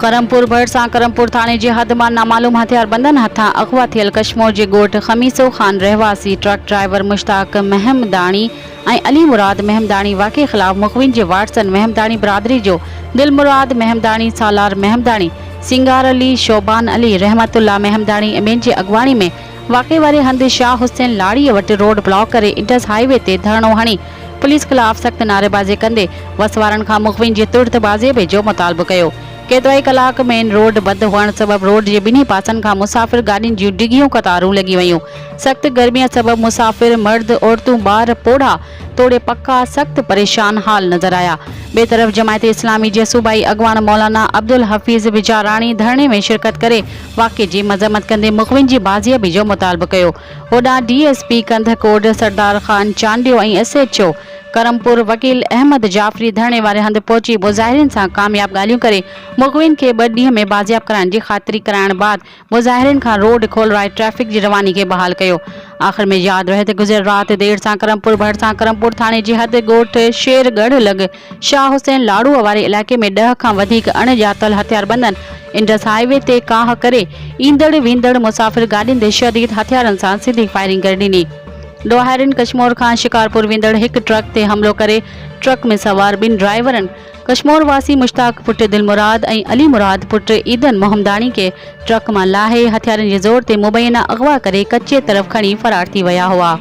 करमपुर भरसा करमपुर थाने जी हद में नामालूम हथियार बंदन हथा अगवा थियल कश्मीर जे गोठ खमीसो खान रहवासी ट्रक ड्राइवर मुश्ताक महमदानी और अली मुराद महमदानी वाक़े खिलाफ मुखविन जे वाटसन महमदानी बरादरी जो दिल मुराद महमदानी सालार महमदानी सिंगार अली शोबान अली रहमतुल्ला महमदानी इमें जे अगवाणी में वाक़े वारे हंध शाह हुसैन लाड़ी वट रोड ब्लॉक करे इंडस हाईवे ते धरणो हणी पुलिस खिलाफ सख्त नारेबाजी कंदे वसवारन खां मुखविन जे तुर्त बाज़ेबे जो मुतालबो कयो। केतराई कलाक मेन रोड बंद हुअण सबब रोड जे बिन्ही पासन खां मुसाफ़िर गाड़ियुनि जूं डिघियूं कतारूं लगी वयूं। सख्त गर्मीअ सबब मुसाफ़िर मर्द औरतूं ॿार पोढ़ा तोड़े पक्का सख्त परेशान हाल नजर आया। बे तरफ जमायत इस्लामी जे सूबाई अगवान मौलाना अब्दुल हफीज़ विचाराणी धरणे में शिरकत करे वाक़े जी मज़म्मत कंदे मुखविन जी बाज़ियाबी जो मुतालबो कयो। होॾां DSP कंधकोट सरदार खान चांडियो ऐं SHO करमपुर वकील अहमद जाफरी धरणे वारे हंध पहुची मुज़ाहिरनि सां कामयाब ॻाल्हियूं करे मुखविन के 2 ॾींहं में बाज़ियाब कराइण जी ख़ातिरी कराइण बाद मुज़ाहिरनि खां रोड खोलराए ट्रैफिक की रवानी के बहाल कयो। आखिर में याद रहे गुज़िर रात देर सां करमपुर भरसा करमपुर थाने जी हद गोठ शेरगढ़ लग शाह हुसैन लाड़ू वारे इलाके में 10 खां वधीक अणॼातल हथियारबंदन इंडस हाईवे ते काह करे ईंदड़ वेंदड़ मुसाफ़िर गाड़ियुनि ते शदीद हथियारनि सां सीधी फायरिंग करे ॾिनी। ॾोहारिन कश्मीर खां शिकारपुर वेंदड़ एक ट्रक ते हमलो करे ट्रक में सवार 2 ड्राइवरन कश्मीर वासी मुश्ताक पुट दिल मुराद और अली मुराद पुट ईदन मोहम्मदानी के ट्रक में लाहे हथियारन के जोर ते मुबैना अगवा करे कच्चे तरफ खणी फरार थी वया हुआ।